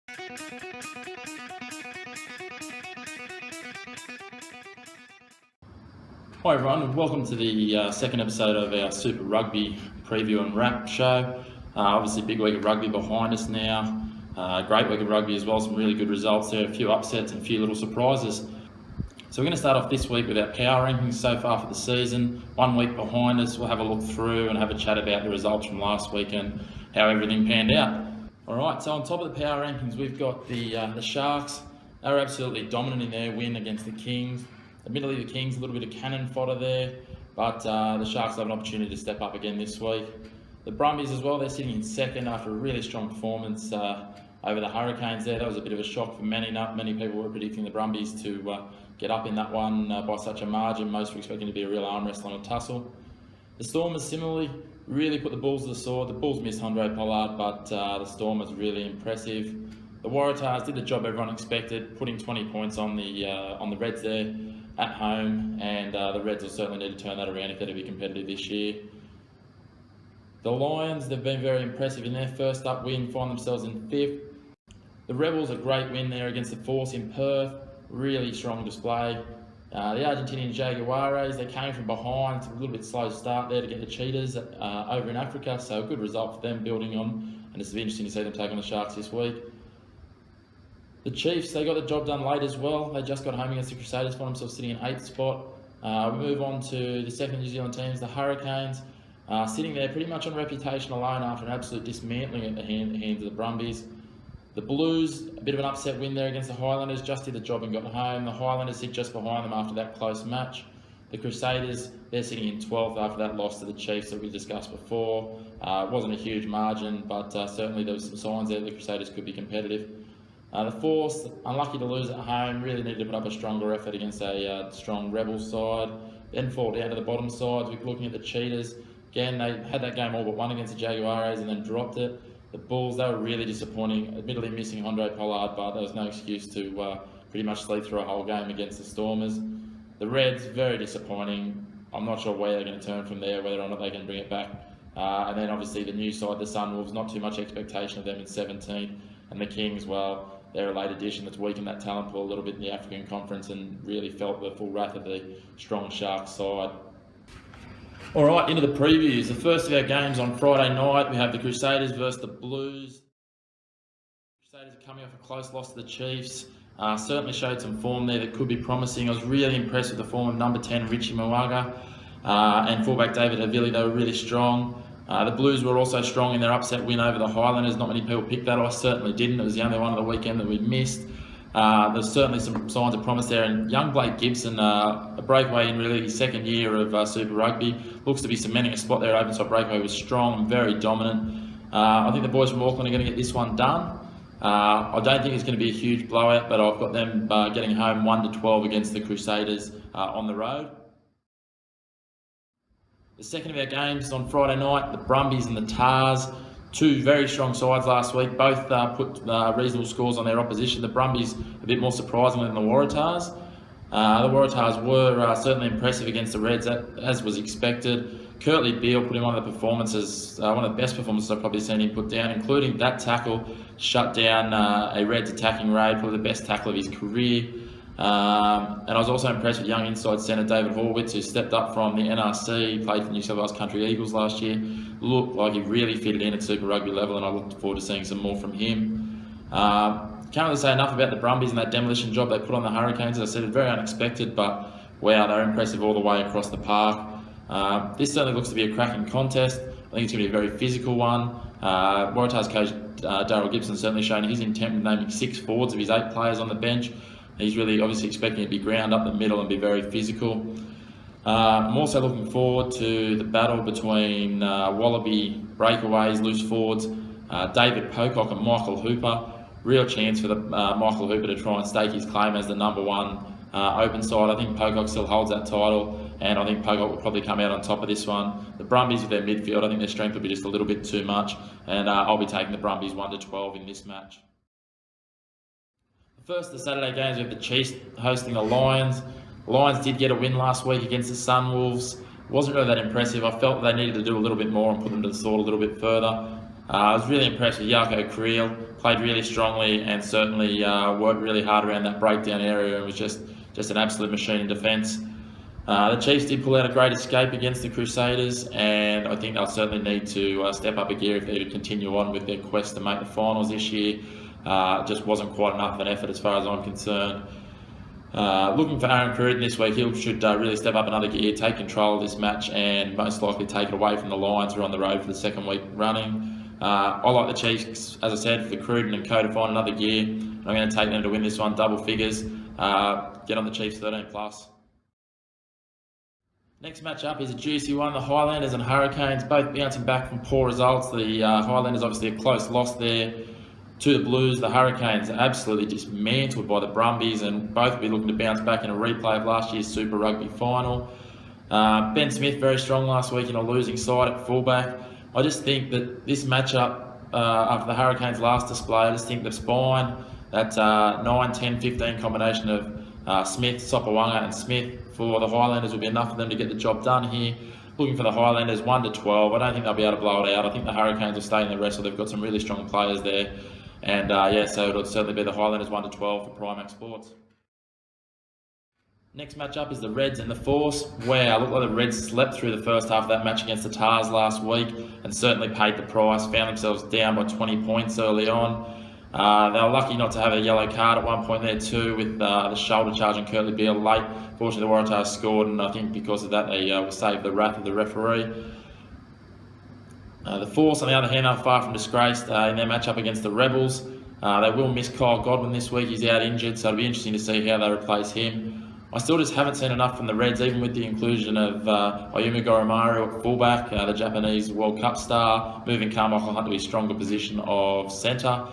Hi everyone, and welcome to the second episode of our Super Rugby preview and wrap show. Obviously, big week of rugby behind us now. Great week of rugby as well, some really good results there, a few upsets and a few little surprises. So we're going to start off this week with our power rankings so far for the season. 1 week behind us, we'll have a look through and have a chat about the results from last week and how everything panned out. Alright, so on top of the power rankings, we've got the Sharks. They were absolutely dominant in their win against the Kings. Admittedly, the Kings, a little bit of cannon fodder there, but the Sharks have an opportunity to step up again this week. The Brumbies as well, they're sitting in second after a really strong performance over the Hurricanes there. That was a bit of a shock for many. Not many people were predicting the Brumbies to get up in that one by such a margin. Most were expecting to be a real arm wrestle and a tussle. The Stormers similarly really put the Bulls to the sword. The Bulls missed Andre Pollard, but the Stormers really impressive. The Waratahs did the job everyone expected, putting 20 points on the Reds there at home, and the Reds will certainly need to turn that around if they're to be competitive this year. The Lions, they've been very impressive in their first up win, find themselves in 5th. The Rebels, a great win there against the Force in Perth, really strong display. The Argentinian Jaguares, they came from behind, a little bit slow start there to get the Cheetahs over in Africa, so a good result for them building on, and it's interesting to see them take on the Sharks this week. The Chiefs, they got the job done late as well. They just got home against the Crusaders, found themselves sitting in 8th spot. We move on to the second New Zealand teams, the Hurricanes, sitting there pretty much on reputation alone after an absolute dismantling at the hands of the Brumbies. The Blues, a bit of an upset win there against the Highlanders, just did the job and got home. The Highlanders sit just behind them after that close match. The Crusaders, they're sitting in 12th after that loss to the Chiefs that we discussed before. It wasn't a huge margin, but certainly there was some signs there that the Crusaders could be competitive. The Force, unlucky to lose at home, really needed to put up a stronger effort against a strong Rebels side. Then fall down to the bottom side. We're looking at the Cheetahs. Again, they had that game all but won against the Jaguares and then dropped it. The Bulls, they were really disappointing, admittedly missing Andre Pollard, but there was no excuse to pretty much sleep through a whole game against the Stormers. The Reds, very disappointing. I'm not sure where they're going to turn from there, whether or not they can bring it back. And then obviously the new side, the Sunwolves, not too much expectation of them in 17th. And the Kings, well, they're a late addition that's weakened that talent pool a little bit in the African Conference and really felt the full wrath of the strong Sharks side. All right, into the previews. The first of our games on Friday night, we have the Crusaders versus the Blues. Crusaders are coming off a close loss to the Chiefs. Certainly showed some form there that could be promising. I was really impressed with the form of number 10, Richie Mo'unga, and fullback David Havili. They were really strong. The Blues were also strong in their upset win over the Highlanders. Not many people picked that. I certainly didn't. It was the only one of the weekend that we missed. There's certainly some signs of promise there. And young Blake Gibson, a breakaway in really his second year of Super Rugby, looks to be cementing a spot there at open side breakaway. Was strong and very dominant. I think the boys from Auckland are going to get this one done. I don't think it's going to be a huge blowout, but I've got them getting home 1-12 against the Crusaders on the road. The second of our games on Friday night, the Brumbies and the Tars. Two very strong sides last week, both put reasonable scores on their opposition. The Brumbies a bit more surprisingly than the Waratahs. The Waratahs were certainly impressive against the Reds, as was expected. Curtly Beale put in one of the performances, one of the best performances I've probably seen him put down, including that tackle, shut down a Reds attacking raid, probably the best tackle of his career. And I was also impressed with young inside centre David Horwitz, who stepped up from the NRC, played for New South Wales Country Eagles last year. Looked like he really fitted in at Super Rugby level, and I look forward to seeing some more from him. Can't really say enough about the Brumbies and that demolition job they put on the Hurricanes. As I said, very unexpected, but wow, they're impressive all the way across the park. This certainly looks to be a cracking contest. I think it's going to be a very physical one. Waratahs coach Daryl Gibson certainly shown his intent with naming 6 forwards of his 8 players on the bench. He's really obviously expecting it to be ground up the middle and be very physical. I'm also looking forward to the battle between Wallaby breakaways, loose forwards, David Pocock and Michael Hooper. Real chance for Michael Hooper to try and stake his claim as the number 1 open side. I think Pocock still holds that title, and I think Pocock will probably come out on top of this one. The Brumbies with their midfield, I think their strength will be just a little bit too much, and I'll be taking the Brumbies 1-12 in this match. First, the Saturday games, we have the Chiefs hosting the Lions. The Lions did get a win last week against the Sunwolves. It wasn't really that impressive. I felt they needed to do a little bit more and put them to the sword a little bit further. I was really impressed with Jaco Creel, played really strongly and certainly worked really hard around that breakdown area and was just an absolute machine in defence. The Chiefs did pull out a great escape against the Crusaders, and I think they'll certainly need to step up a gear if they're to continue on with their quest to make the finals this year. It just wasn't quite enough of an effort as far as I'm concerned. Looking for Aaron Cruden this week, he should really step up another gear, take control of this match and most likely take it away from the Lions who are on the road for the second week running. I like the Chiefs, as I said, for Cruden and Co to find another gear. I'm going to take them to win this one, double figures. Get on the Chiefs 13+. Next match up is a juicy one, the Highlanders and Hurricanes, both bouncing back from poor results. The Highlanders obviously a close loss there to the Blues. The Hurricanes are absolutely dismantled by the Brumbies, and both will be looking to bounce back in a replay of last year's Super Rugby final. Ben Smith very strong last week in a losing side at fullback. I just think that this matchup, after the Hurricanes' last display, I just think the spine, that 9, 10, 15 combination of Smith, Sopawanga and Smith for the Highlanders will be enough for them to get the job done here. Looking for the Highlanders 1-12. I don't think they'll be able to blow it out. I think the Hurricanes will stay in the wrestle. They've got some really strong players there. And so it'll certainly be the Highlanders 1-12 for Primac Sports. Next match up is the Reds and the Force. Wow, looked like the Reds slept through the first half of that match against the Tars last week and certainly paid the price. Found themselves down by 20 points early on. They were lucky not to have a yellow card at one point there too, with the shoulder charge on Curtly Beale late. Fortunately, the Waratahs scored, and I think because of that they will save the wrath of the referee. The Force, on the other hand, are far from disgraced in their matchup against the Rebels. They will miss Kyle Godwin this week. He's out injured, so it'll be interesting to see how they replace him. I still just haven't seen enough from the Reds, even with the inclusion of Ayumu Goromaru at fullback, the Japanese World Cup star, moving Karmichael Hunt to his stronger position of centre.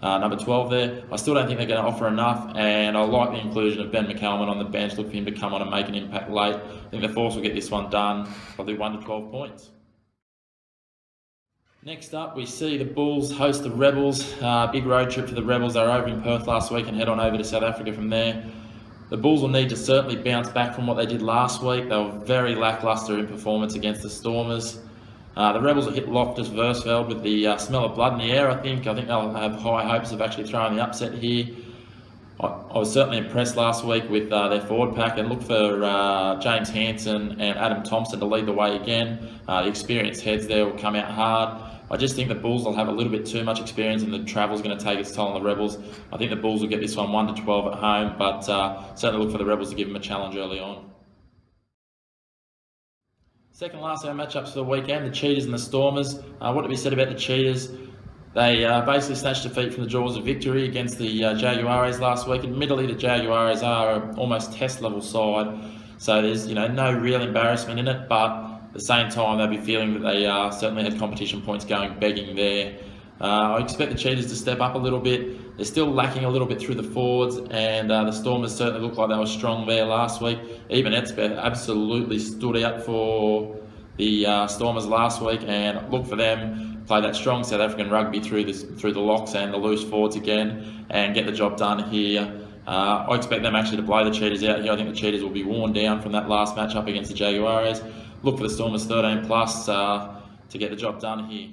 Number 12 there. I still don't think they're going to offer enough, and I like the inclusion of Ben McCalman on the bench. Look for him to come on and make an impact late. I think the Force will get this one done, probably 1-12 points. Next up, we see the Bulls host the Rebels. Big road trip for the Rebels. They were over in Perth last week and head on over to South Africa from there. The Bulls will need to certainly bounce back from what they did last week. They were very lacklustre in performance against the Stormers. The Rebels will hit Loftus Versfeld with the smell of blood in the air, I think. I think they'll have high hopes of actually throwing the upset here. I was certainly impressed last week with their forward pack, and look for James Hansen and Adam Thompson to lead the way again. The experienced heads there will come out hard. I just think the Bulls will have a little bit too much experience, and the travel's going to take its toll on the Rebels. I think the Bulls will get this one 1-12 at home, but certainly look for the Rebels to give them a challenge early on. Second last our matchups for the weekend, the Cheetahs and the Stormers. What to be said about the Cheetahs? They basically snatched defeat from the jaws of victory against the Jaguares last week. Admittedly, the Jaguares are an almost test-level side, so there's no real embarrassment in it, but at the same time, they'll be feeling that they certainly had competition points going begging there. I expect the Cheetahs to step up a little bit. They're still lacking a little bit through the forwards, and the Stormers certainly looked like they were strong there last week. Even Etzbeth absolutely stood out for the Stormers last week, and look for them play that strong South African rugby through the locks and the loose forwards again and get the job done here. I expect them actually to blow the Cheetahs out here. I think the Cheetahs will be worn down from that last match up against the Jaguares. Look for the Stormers 13+ to get the job done here.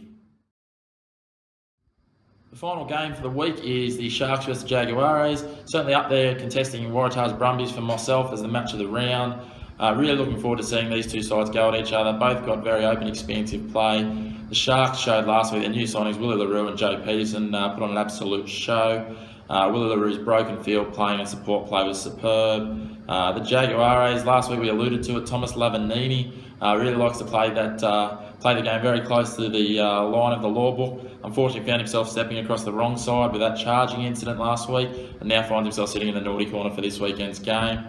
The final game for the week is the Sharks vs Jaguares. Certainly up there contesting Waratahs Brumbies for myself as the match of the round. Really looking forward to seeing these two sides go at each other. Both got very open, expansive play. The Sharks showed last week their new signings, Willie Le Roux and Joe Peterson, put on an absolute show. Willie Le Roux's broken field playing and support play was superb. The Jaguares, last week we alluded to it, Tomas Lavanini really likes to play the game very close to the line of the law book. Unfortunately found himself stepping across the wrong side with that charging incident last week, and now finds himself sitting in the naughty corner for this weekend's game.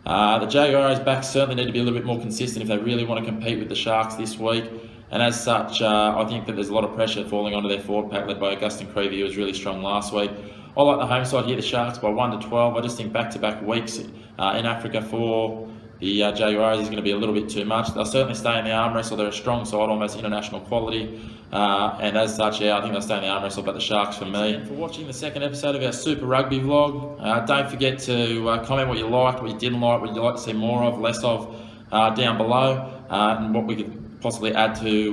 The Jaguares backs certainly need to be a little bit more consistent if they really want to compete with the Sharks this week. And as such, I think that there's a lot of pressure falling onto their forward pack led by Augustin Creevy, who was really strong last week. I like the home side here, the Sharks, by 1-12. I just think back-to-back weeks in Africa for the Jaguares is going to be a little bit too much. They'll certainly stay in the arm wrestle. They're a strong side, almost international quality. And as such, I think they'll stay in the arm wrestle, but the Sharks for me. For watching the second episode of our Super Rugby vlog, don't forget to comment what you liked, what you didn't like, what you'd like to see more of, less of, down below, and what we could possibly add to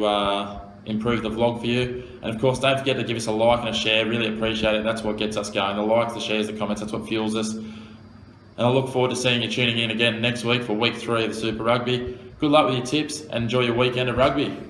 improve the vlog for you. And of course, don't forget to give us a like and a share. Really appreciate it. That's what gets us going. The likes, the shares, the comments, that's what fuels us. And I look forward to seeing you tuning in again next week for week 3 of the Super Rugby. Good luck with your tips and enjoy your weekend of rugby.